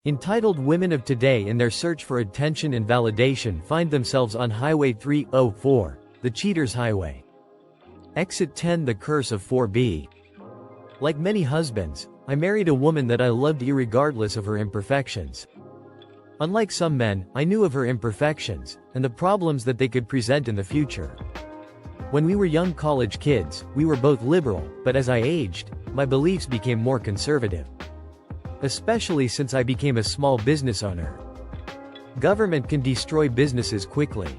Entitled Women of Today in their search for attention and validation find themselves on Highway 304, the Cheater's Highway. Exit 10 The Curse of 4B. Like many husbands, I married a woman that I loved irregardless of her imperfections. Unlike some men, I knew of her imperfections, and the problems that they could present in the future. When we were young college kids, we were both liberal, but as I aged, my beliefs became more conservative. Especially since I became a small business owner. Government can destroy businesses quickly.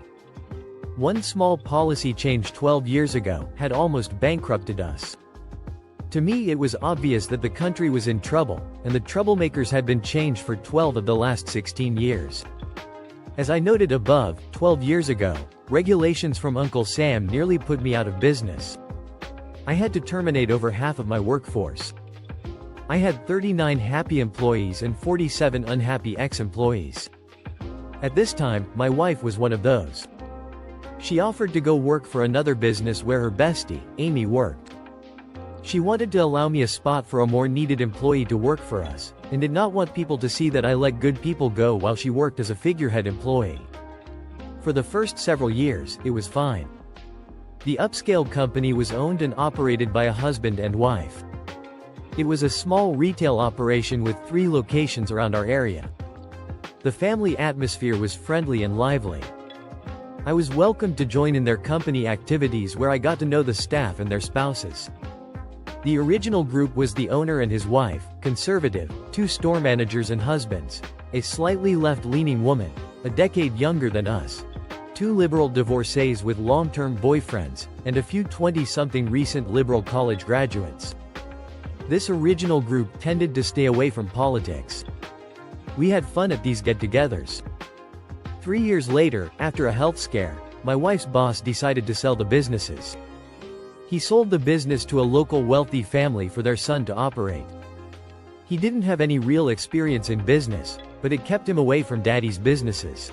One small policy change 12 years ago had almost bankrupted us. To me it was obvious that the country was in trouble, and the troublemakers had been changed for 12 of the last 16 years. As I noted above, 12 years ago, regulations from Uncle Sam nearly put me out of business. I had to terminate over half of my workforce. I had 39 happy employees and 47 unhappy ex-employees. At this time, my wife was one of those. She offered to go work for another business where her bestie, Amy, worked. She wanted to allow me a spot for a more needed employee to work for us, and did not want people to see that I let good people go while she worked as a figurehead employee. For the first several years, it was fine. The upscale company was owned and operated by a husband and wife. It was a small retail operation with 3 locations around our area. The family atmosphere was friendly and lively. I was welcomed to join in their company activities where I got to know the staff and their spouses. The original group was the owner and his wife, conservative, 2 store managers and husbands, a slightly left-leaning woman, a decade younger than us, 2 liberal divorcees with long-term boyfriends, and a few 20-something recent liberal college graduates. This original group tended to stay away from politics. We had fun at these get-togethers. 3 years later, after a health scare, my wife's boss decided to sell the businesses. He sold the business to a local wealthy family for their son to operate. He didn't have any real experience in business, but it kept him away from daddy's businesses.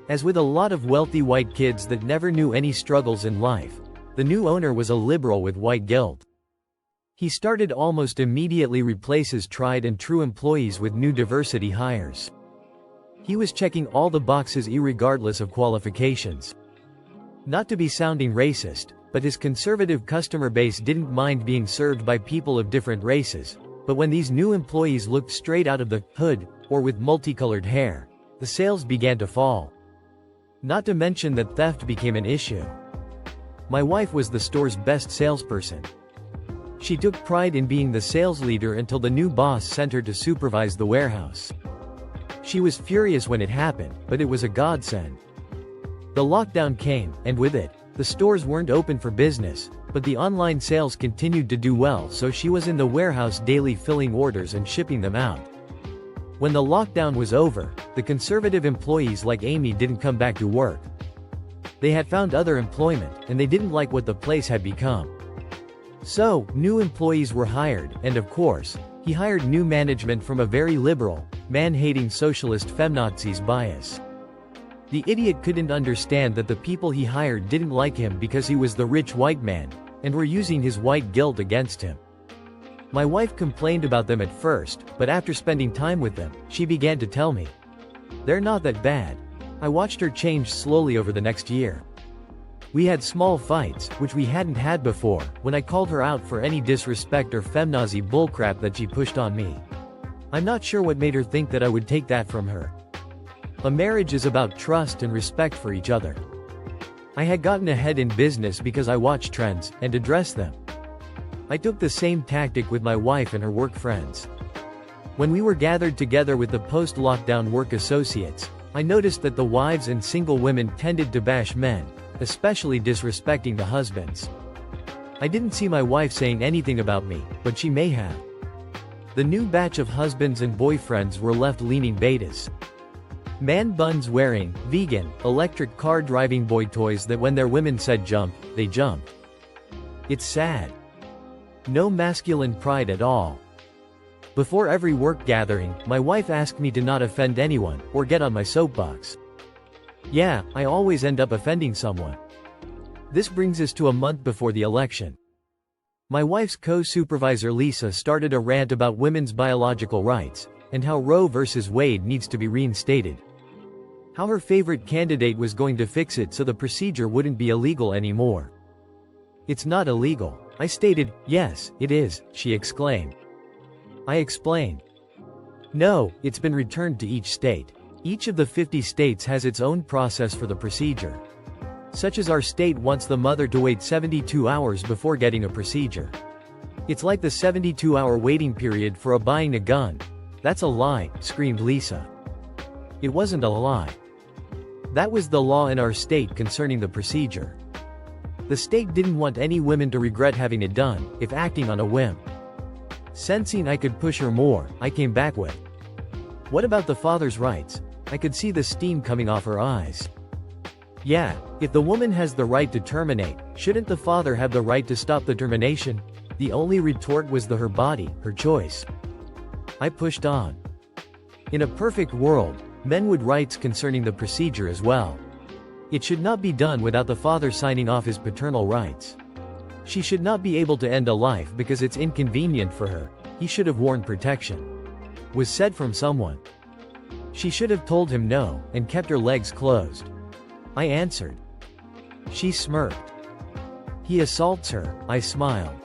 As with a lot of wealthy white kids that never knew any struggles in life, the new owner was a liberal with white guilt. He started almost immediately replaces tried and true employees with new diversity hires. He was checking all the boxes irregardless of qualifications. Not to be sounding racist, but his conservative customer base didn't mind being served by people of different races, but when these new employees looked straight out of the hood, or with multicolored hair, the sales began to fall. Not to mention that theft became an issue. My wife was the store's best salesperson. She took pride in being the sales leader until the new boss sent her to supervise the warehouse. She was furious when it happened, but it was a godsend. The lockdown came, and with it, the stores weren't open for business, but the online sales continued to do well, so she was in the warehouse daily filling orders and shipping them out. When the lockdown was over, the conservative employees like Amy didn't come back to work. They had found other employment, and they didn't like what the place had become. So, new employees were hired, and of course, he hired new management from a very liberal, man-hating socialist feminazis bias. The idiot couldn't understand that the people he hired didn't like him because he was the rich white man, and were using his white guilt against him. My wife complained about them at first, but after spending time with them, she began to tell me, "They're not that bad." I watched her change slowly over the next year. We had small fights, which we hadn't had before, when I called her out for any disrespect or feminazi bullcrap that she pushed on me. I'm not sure what made her think that I would take that from her. A marriage is about trust and respect for each other. I had gotten ahead in business because I watched trends, and addressed them. I took the same tactic with my wife and her work friends. When we were gathered together with the post-lockdown work associates, I noticed that the wives and single women tended to bash men, especially disrespecting the husbands. I didn't see my wife saying anything about me, but she may have. The new batch of husbands and boyfriends were left-leaning betas. Man buns wearing, vegan, electric car driving boy toys that when their women said jump, they jumped. It's sad. No masculine pride at all. Before every work gathering, my wife asked me to not offend anyone, or get on my soapbox. Yeah, I always end up offending someone. This brings us to a month before the election. My wife's co-supervisor Lisa started a rant about women's biological rights, and how Roe versus Wade needs to be reinstated. How her favorite candidate was going to fix it so the procedure wouldn't be illegal anymore. "It's not illegal," I stated. "Yes, it is," she exclaimed. I explained. "No, it's been returned to each state. Each of the 50 states has its own process for the procedure. Such as our state wants the mother to wait 72 hours before getting a procedure. It's like the 72-hour waiting period for buying a gun." "That's a lie," screamed Lisa. It wasn't a lie. That was the law in our state concerning the procedure. The state didn't want any women to regret having it done, if acting on a whim. Sensing I could push her more, I came back with, "What about the father's rights?" I could see the steam coming off her eyes. "Yeah, if the woman has the right to terminate, shouldn't the father have the right to stop the termination?" The only retort was her body, her choice. I pushed on. In a perfect world, men would rights concerning the procedure as well. It should not be done without the father signing off his paternal rights. She should not be able to end a life because it's inconvenient for her. He should have worn protection. Was said from someone. She should have told him no, and kept her legs closed. I answered. She smirked. He assaults her, I smiled.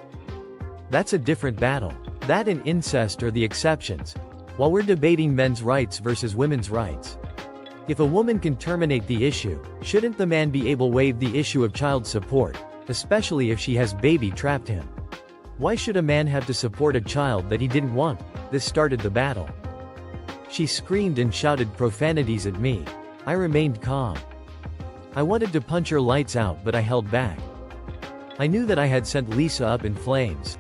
That's a different battle. That and incest are the exceptions. While we're debating men's rights versus women's rights. If a woman can terminate the issue, shouldn't the man be able to waive the issue of child support, especially if she has baby trapped him? Why should a man have to support a child that he didn't want? This started the battle. She screamed and shouted profanities at me. I remained calm. I wanted to punch her lights out, but I held back. I knew that I had sent Lisa up in flames.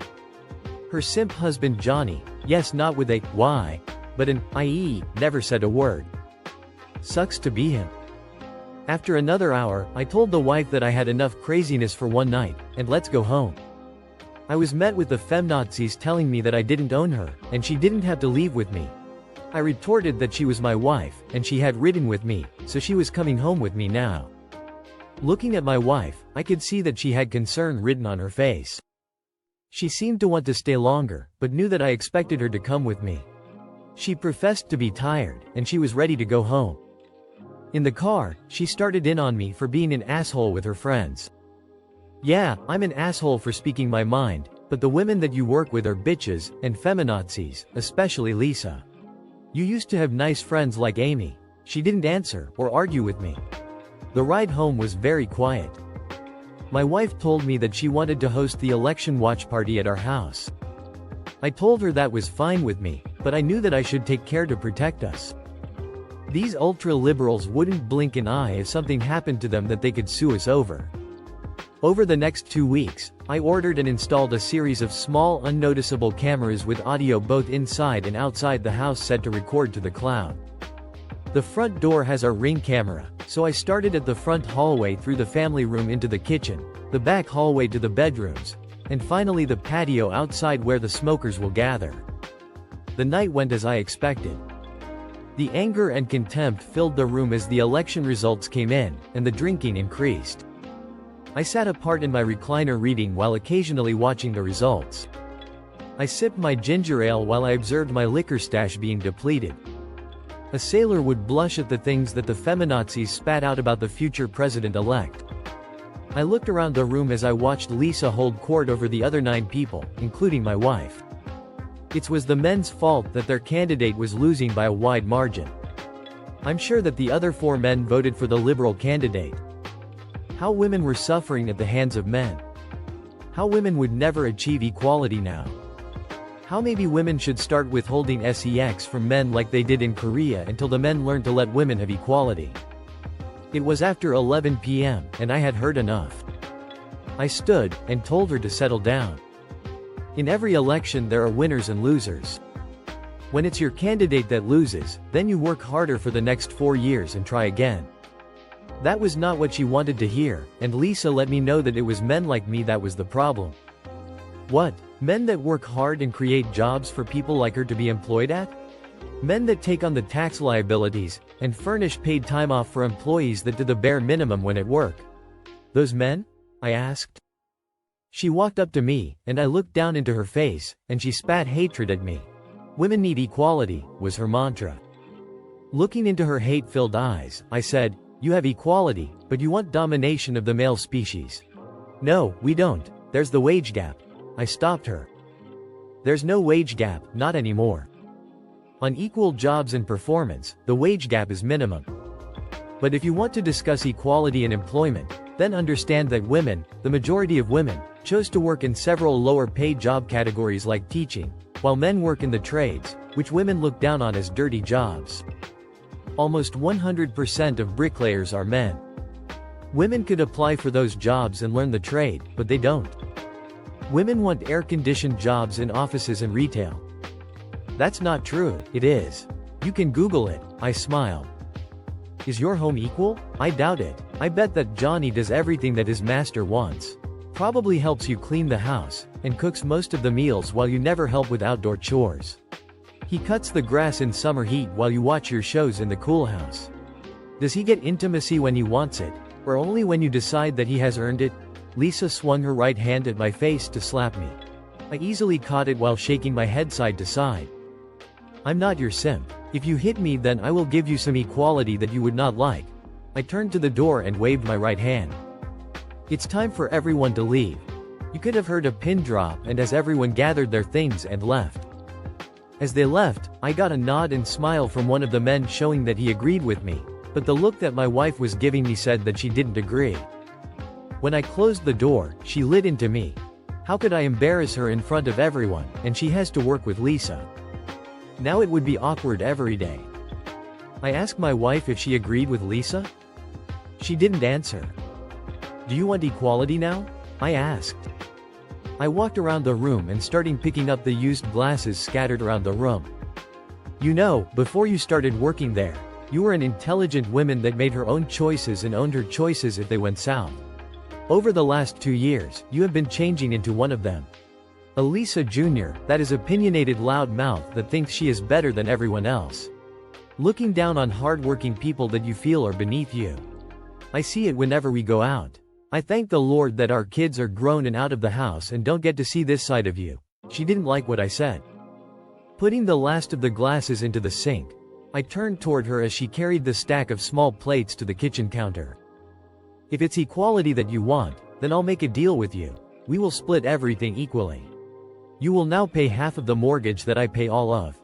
Her simp husband Johnny, yes, not with a Y, but an IE, never said a word. Sucks to be him. After another hour, I told the wife that I had enough craziness for one night, and let's go home. I was met with the feminazis telling me that I didn't own her, and she didn't have to leave with me. I retorted that she was my wife, and she had ridden with me, so she was coming home with me now. Looking at my wife, I could see that she had concern written on her face. She seemed to want to stay longer, but knew that I expected her to come with me. She professed to be tired, and she was ready to go home. In the car, she started in on me for being an asshole with her friends. Yeah, I'm an asshole for speaking my mind, but the women that you work with are bitches, and feminazis, especially Lisa. You used to have nice friends like Amy. She didn't answer, or argue with me. The ride home was very quiet. My wife told me that she wanted to host the election watch party at our house. I told her that was fine with me, but I knew that I should take care to protect us. These ultra-liberals wouldn't blink an eye if something happened to them that they could sue us over. Over the next 2 weeks, I ordered and installed a series of small unnoticeable cameras with audio both inside and outside the house set to record to the cloud. The front door has a Ring camera, so I started at the front hallway through the family room into the kitchen, the back hallway to the bedrooms, and finally the patio outside where the smokers will gather. The night went as I expected. The anger and contempt filled the room as the election results came in, and the drinking increased. I sat apart in my recliner reading while occasionally watching the results. I sipped my ginger ale while I observed my liquor stash being depleted. A sailor would blush at the things that the feminazis spat out about the future president-elect. I looked around the room as I watched Lisa hold court over the other 9 people, including my wife. It was the men's fault that their candidate was losing by a wide margin. I'm sure that the other 4 men voted for the liberal candidate. How women were suffering at the hands of men. How women would never achieve equality now. How maybe women should start withholding sex from men like they did in Korea until the men learned to let women have equality. It was after 11 p.m., and I had heard enough. I stood, and told her to settle down. In every election there are winners and losers. When it's your candidate that loses, then you work harder for the next 4 years and try again. That was not what she wanted to hear, and Lisa let me know that it was men like me that was the problem. What? Men that work hard and create jobs for people like her to be employed at? Men that take on the tax liabilities, and furnish paid time off for employees that do the bare minimum when at work. Those men? I asked. She walked up to me, and I looked down into her face, and she spat hatred at me. Women need equality, was her mantra. Looking into her hate-filled eyes, I said, you have equality, but you want domination of the male species. No, we don't. There's the wage gap. I stopped her. There's no wage gap, not anymore. On equal jobs and performance, the wage gap is minimum. But if you want to discuss equality in employment, then understand that women, the majority of women, chose to work in several lower-paid job categories like teaching, while men work in the trades, which women look down on as dirty jobs. Almost 100% of bricklayers are men. Women could apply for those jobs and learn the trade, but they don't. Women want air-conditioned jobs in offices and retail. That's not true. It is. You can Google it. I smiled. Is your home equal? I doubt it. I bet that Johnny does everything that his master wants. Probably helps you clean the house, and cooks most of the meals while you never help with outdoor chores. He cuts the grass in summer heat while you watch your shows in the cool house. Does he get intimacy when he wants it, or only when you decide that he has earned it? Lisa swung her right hand at my face to slap me. I easily caught it while shaking my head side to side. I'm not your simp. If you hit me, then I will give you some equality that you would not like. I turned to the door and waved my right hand. It's time for everyone to leave. You could have heard a pin drop, and as everyone gathered their things and left. As they left, I got a nod and smile from one of the men showing that he agreed with me, but the look that my wife was giving me said that she didn't agree. When I closed the door, she lit into me. How could I embarrass her in front of everyone, and she has to work with Lisa? Now it would be awkward every day. I asked my wife if she agreed with Lisa. She didn't answer. Do you want equality now? I asked. I walked around the room and started picking up the used glasses scattered around the room. You know, before you started working there, you were an intelligent woman that made her own choices and owned her choices if they went south. Over the last 2 years, you have been changing into one of them. A Lisa Jr., that is opinionated loud mouth that thinks she is better than everyone else. Looking down on hard-working people that you feel are beneath you. I see it whenever we go out. I thank the Lord that our kids are grown and out of the house and don't get to see this side of you. She didn't like what I said. Putting the last of the glasses into the sink, I turned toward her as she carried the stack of small plates to the kitchen counter. If it's equality that you want, then I'll make a deal with you. We will split everything equally. You will now pay half of the mortgage that I pay all of.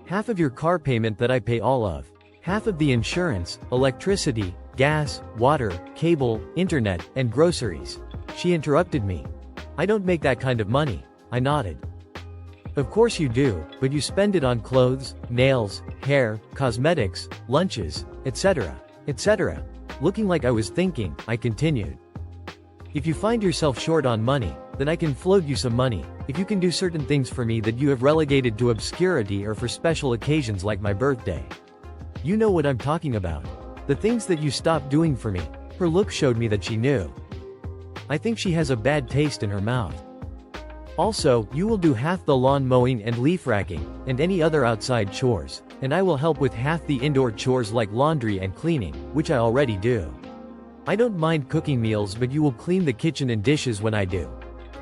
Half of your car payment that I pay all of. Half of the insurance, electricity, gas, water, cable, internet, and groceries. She interrupted me. I don't make that kind of money. I nodded. Of course you do, but you spend it on clothes, nails, hair, cosmetics, lunches, etc., etc. Looking like I was thinking, I continued. If you find yourself short on money, then I can float you some money, if you can do certain things for me that you have relegated to obscurity or for special occasions like my birthday. You know what I'm talking about. The things that you stopped doing for me. Her look showed me that she knew. I think she has a bad taste in her mouth. Also, you will do half the lawn mowing and leaf racking, and any other outside chores, and I will help with half the indoor chores like laundry and cleaning, which I already do. I don't mind cooking meals, but you will clean the kitchen and dishes when I do.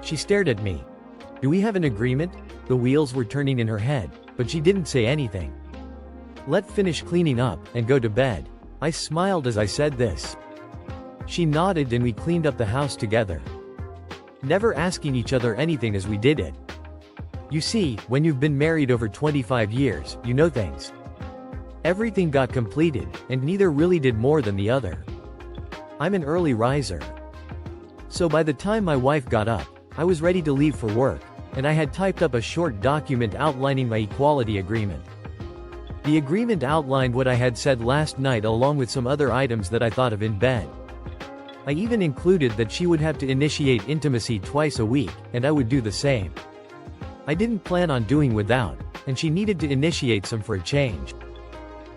She stared at me. Do we have an agreement? The wheels were turning in her head, but she didn't say anything. Let's finish cleaning up, and go to bed. I smiled as I said this. She nodded and we cleaned up the house together. Never asking each other anything as we did it. You see, when you've been married over 25 years, you know things. Everything got completed, and neither really did more than the other. I'm an early riser. So by the time my wife got up, I was ready to leave for work, and I had typed up a short document outlining my equality agreement. The agreement outlined what I had said last night along with some other items that I thought of in bed. I even included that she would have to initiate intimacy twice a week, and I would do the same. I didn't plan on doing without, and she needed to initiate some for a change.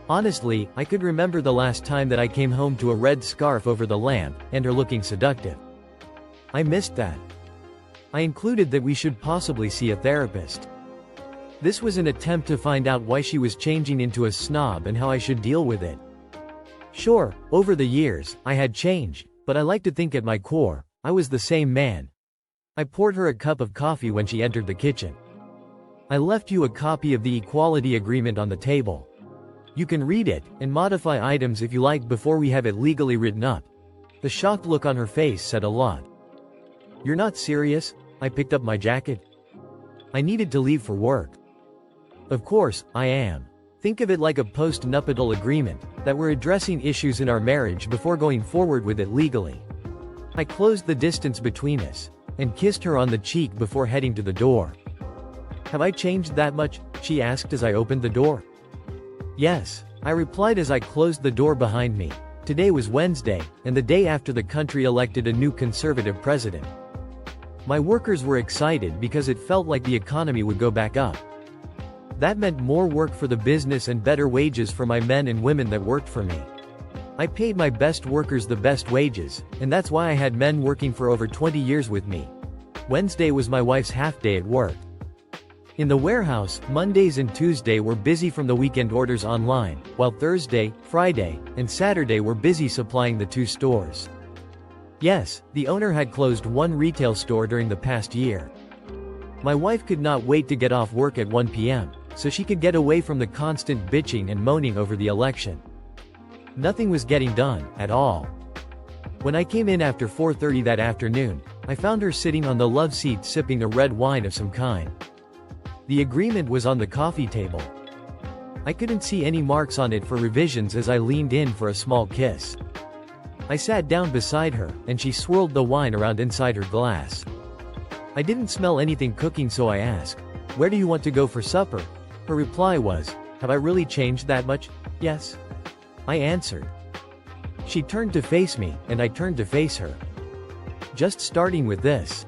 Honestly, I could remember the last time that I came home to a red scarf over the lamp, and her looking seductive. I missed that. I included that we should possibly see a therapist. This was an attempt to find out why she was changing into a snob and how I should deal with it. Sure, over the years, I had changed, but I like to think at my core, I was the same man. I poured her a cup of coffee when she entered the kitchen. I left you a copy of the equality agreement on the table. You can read it, and modify items if you like before we have it legally written up. The shocked look on her face said a lot. You're not serious? I picked up my jacket. I needed to leave for work. Of course, I am. Think of it like a post-nuptial agreement, that we're addressing issues in our marriage before going forward with it legally. I closed the distance between us, and kissed her on the cheek before heading to the door. Have I changed that much? She asked as I opened the door. Yes, I replied as I closed the door behind me. Today was Wednesday, and the day after the country elected a new conservative president. My workers were excited because it felt like the economy would go back up. That meant more work for the business and better wages for my men and women that worked for me. I paid my best workers the best wages, and that's why I had men working for over 20 years with me. Wednesday was my wife's half day at work. In the warehouse, Mondays and Tuesday were busy from the weekend orders online, while Thursday, Friday, and Saturday were busy supplying the 2 stores. Yes, the owner had closed 1 retail store during the past year. My wife could not wait to get off work at 1 p.m., so she could get away from the constant bitching and moaning over the election. Nothing was getting done, at all. When I came in after 4:30 that afternoon, I found her sitting on the love seat sipping a red wine of some kind. The agreement was on the coffee table. I couldn't see any marks on it for revisions as I leaned in for a small kiss. I sat down beside her, and she swirled the wine around inside her glass. I didn't smell anything cooking, so I asked, "Where do you want to go for supper?" Her reply was, "Have I really changed that much?" "Yes," I answered. She turned to face me, and I turned to face her. "Just starting with this."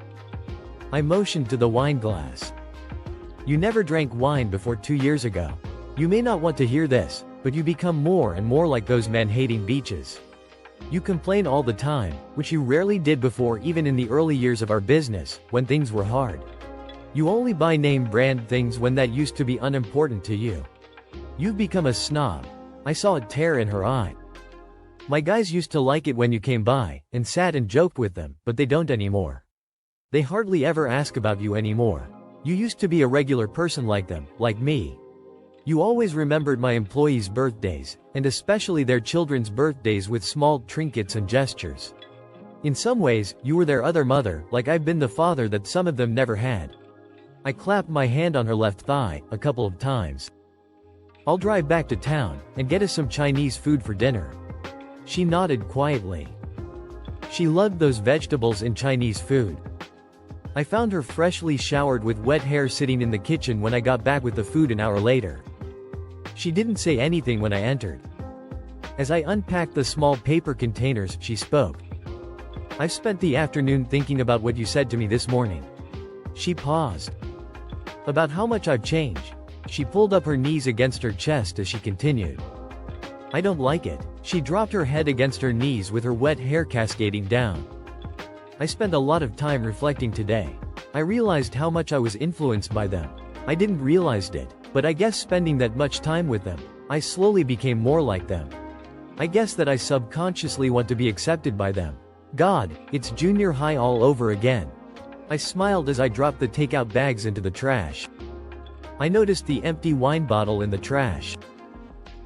I motioned to the wine glass. "You never drank wine before 2 years ago. You may not want to hear this, but you become more and more like those man-hating beaches. You complain all the time, which you rarely did before, even in the early years of our business, when things were hard. You only buy name-brand things when that used to be unimportant to you. You've become a snob." I saw a tear in her eye. "My guys used to like it when you came by, and sat and joked with them, but they don't anymore. They hardly ever ask about you anymore. You used to be a regular person like them, like me. You always remembered my employees' birthdays, and especially their children's birthdays, with small trinkets and gestures. In some ways, you were their other mother, like I've been the father that some of them never had." I clapped my hand on her left thigh, a couple of times. "I'll drive back to town, and get us some Chinese food for dinner." She nodded quietly. She loved those vegetables in Chinese food. I found her freshly showered with wet hair sitting in the kitchen when I got back with the food an hour later. She didn't say anything when I entered. As I unpacked the small paper containers, she spoke. "I've spent the afternoon thinking about what you said to me this morning." She paused. "About how much I've changed." She pulled up her knees against her chest as she continued. "I don't like it." She dropped her head against her knees with her wet hair cascading down. "I spent a lot of time reflecting today. I realized how much I was influenced by them. I didn't realize it, but I guess spending that much time with them, I slowly became more like them. I guess that I subconsciously want to be accepted by them. God, it's junior high all over again." I smiled as I dropped the takeout bags into the trash. I noticed the empty wine bottle in the trash.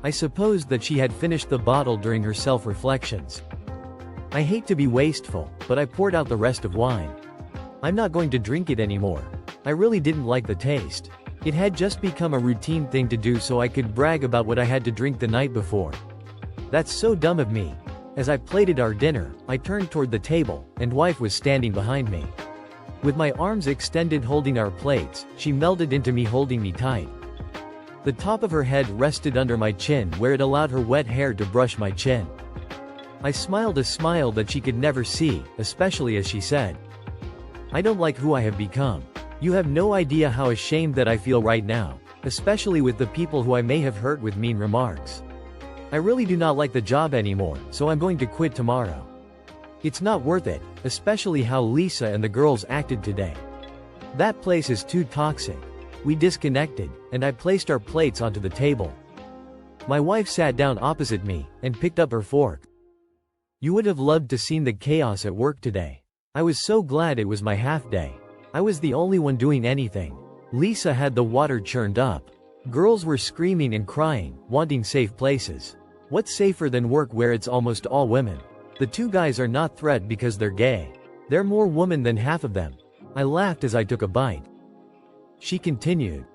I supposed that she had finished the bottle during her self-reflections. I hate to be wasteful, but I poured out the rest of wine. I'm not going to drink it anymore. I really didn't like the taste. It had just become a routine thing to do so I could brag about what I had to drink the night before. That's so dumb of me. As I plated our dinner, I turned toward the table, and wife was standing behind me. With my arms extended holding our plates, she melded into me, holding me tight. The top of her head rested under my chin, where it allowed her wet hair to brush my chin. I smiled a smile that she could never see, especially as she said, "I don't like who I have become. You have no idea how ashamed that I feel right now, especially with the people who I may have hurt with mean remarks. I really do not like the job anymore, so I'm going to quit tomorrow. It's not worth it, especially how Lisa and the girls acted today. That place is too toxic." We disconnected, and I placed our plates onto the table. My wife sat down opposite me, and picked up her fork. "You would have loved to seen the chaos at work today. I was so glad it was my half day. I was the only one doing anything. Lisa had the water churned up. Girls were screaming and crying, wanting safe places. What's safer than work where it's almost all women? The two guys are not threat because they're gay. They're more woman than half of them. I laughed as I took a bite. She continued.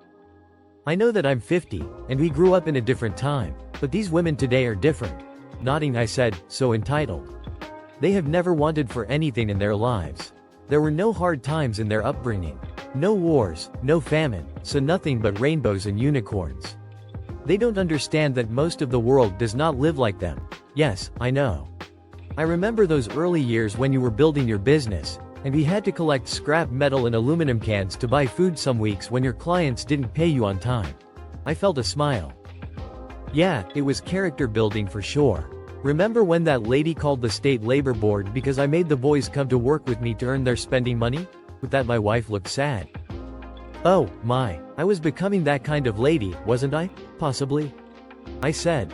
I know that I'm 50, and we grew up in a different time, but these women today are different. Nodding I said, so entitled. They have never wanted for anything in their lives. There were no hard times in their upbringing. No wars, no famine, so nothing but rainbows and unicorns. They don't understand that most of the world does not live like them. Yes, I know. I remember those early years when you were building your business, and we had to collect scrap metal and aluminum cans to buy food some weeks when your clients didn't pay you on time. I felt a smile. Yeah, it was character building for sure. Remember when that lady called the state labor board because I made the boys come to work with me to earn their spending money? With that my wife looked sad. Oh, my, I was becoming that kind of lady, wasn't I? Possibly. I said.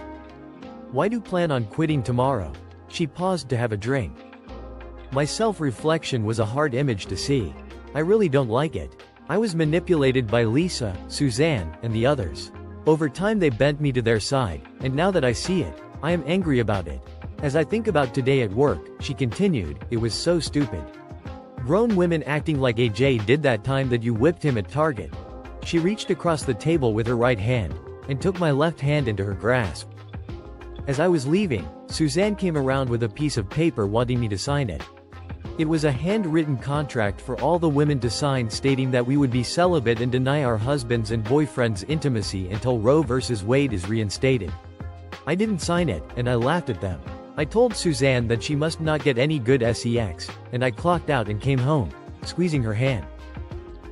Why do you plan on quitting tomorrow? She paused to have a drink. My self-reflection was a hard image to see. I really don't like it. I was manipulated by Lisa, Suzanne, and the others. Over time they bent me to their side, and now that I see it, I am angry about it. As I think about today at work, she continued, it was so stupid. Grown women acting like AJ did that time that you whipped him at Target. She reached across the table with her right hand, and took my left hand into her grasp. As I was leaving, Suzanne came around with a piece of paper wanting me to sign it. It was a handwritten contract for all the women to sign stating that we would be celibate and deny our husbands and boyfriends intimacy until Roe vs. Wade is reinstated. I didn't sign it, and I laughed at them. I told Suzanne that she must not get any good sex, and I clocked out and came home, squeezing her hand.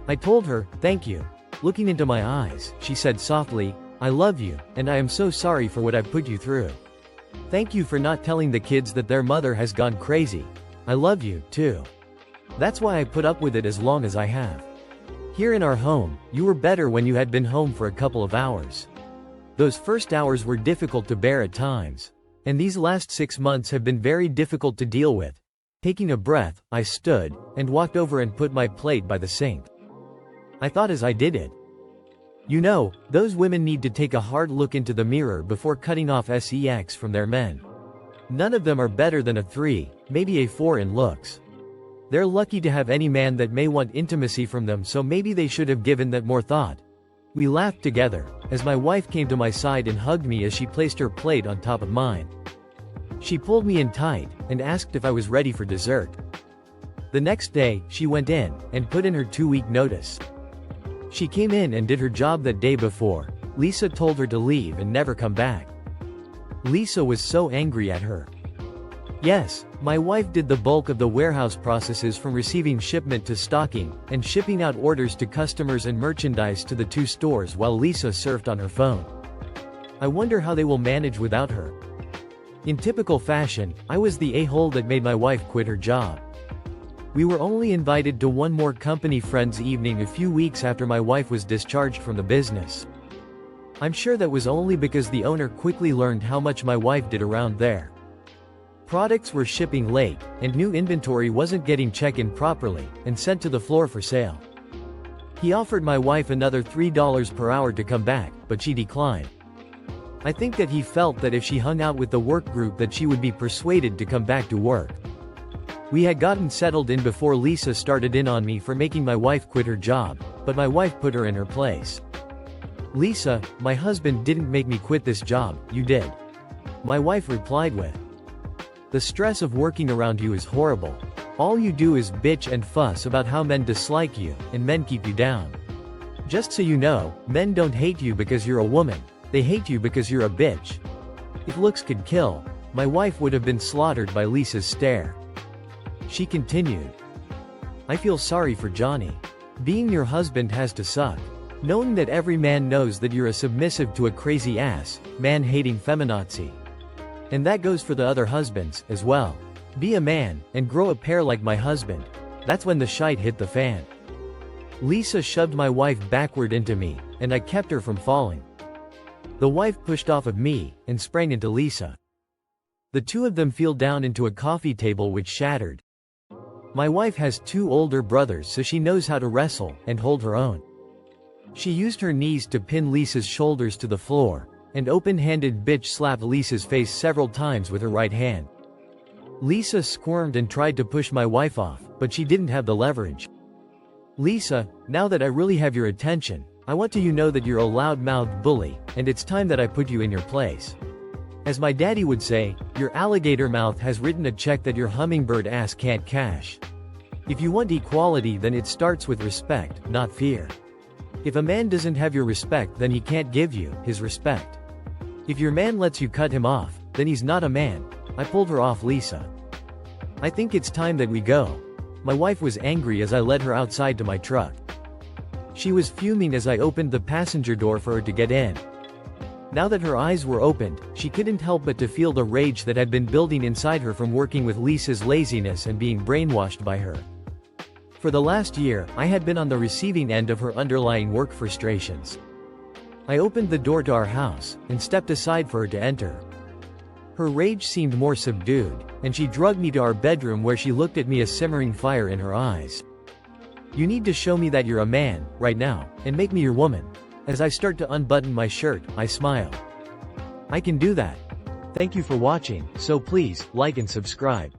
I told her, thank you. Looking into my eyes, she said softly, I love you, and I am so sorry for what I've put you through. Thank you for not telling the kids that their mother has gone crazy. I love you, too. That's why I put up with it as long as I have. Here in our home, you were better when you had been home for a couple of hours. Those first hours were difficult to bear at times. And these last 6 months have been very difficult to deal with. Taking a breath, I stood, and walked over and put my plate by the sink. I thought as I did it. You know, those women need to take a hard look into the mirror before cutting off sex from their men. None of them are better than a 3, maybe a 4 in looks. They're lucky to have any man that may want intimacy from them, so maybe they should have given that more thought. We laughed together, as my wife came to my side and hugged me as she placed her plate on top of mine. She pulled me in tight, and asked if I was ready for dessert. The next day, she went in, and put in her 2-week notice. She came in and did her job that day before. Lisa told her to leave and never come back. Lisa was so angry at her. Yes, my wife did the bulk of the warehouse processes from receiving shipment to stocking, and shipping out orders to customers and merchandise to the 2 stores while Lisa surfed on her phone. I wonder how they will manage without her. In typical fashion, I was the a-hole that made my wife quit her job. We were only invited to one more company friends evening a few weeks after my wife was discharged from the business. I'm sure that was only because the owner quickly learned how much my wife did around there. Products were shipping late, and new inventory wasn't getting check-in properly, and sent to the floor for sale. He offered my wife another $3 per hour to come back, but she declined. I think that he felt that if she hung out with the work group that she would be persuaded to come back to work. We had gotten settled in before Lisa started in on me for making my wife quit her job, but my wife put her in her place. Lisa, my husband didn't make me quit this job, you did. My wife replied with, the stress of working around you is horrible. All you do is bitch and fuss about how men dislike you, and men keep you down. Just so you know, men don't hate you because you're a woman, they hate you because you're a bitch. If looks could kill, my wife would have been slaughtered by Lisa's stare. She continued. I feel sorry for Johnny. Being your husband has to suck. Knowing that every man knows that you're a submissive to a crazy ass, man-hating feminazi. And that goes for the other husbands, as well. Be a man, and grow a pair like my husband. That's when the shite hit the fan. Lisa shoved my wife backward into me, and I kept her from falling. The wife pushed off of me, and sprang into Lisa. The 2 of them fell down into a coffee table which shattered. My wife has 2 older brothers, so she knows how to wrestle, and hold her own. She used her knees to pin Lisa's shoulders to the floor, and open-handed bitch slapped Lisa's face several times with her right hand. Lisa squirmed and tried to push my wife off, but she didn't have the leverage. Lisa, now that I really have your attention, I want you to know that you're a loud-mouthed bully, and it's time that I put you in your place. As my daddy would say, your alligator mouth has written a check that your hummingbird ass can't cash. If you want equality, then it starts with respect, not fear. If a man doesn't have your respect, then he can't give you his respect. If your man lets you cut him off, then he's not a man. I pulled her off Lisa. I think it's time that we go. My wife was angry as I led her outside to my truck. She was fuming as I opened the passenger door for her to get in. Now that her eyes were opened, she couldn't help but to feel the rage that had been building inside her from working with Lisa's laziness and being brainwashed by her. For the last year, I had been on the receiving end of her underlying work frustrations. I opened the door to our house, and stepped aside for her to enter. Her rage seemed more subdued, and she dragged me to our bedroom where she looked at me, a simmering fire in her eyes. You need to show me that you're a man, right now, and make me your woman. As I start to unbutton my shirt, I smile. I can do that. Thank you for watching, so please, like and subscribe.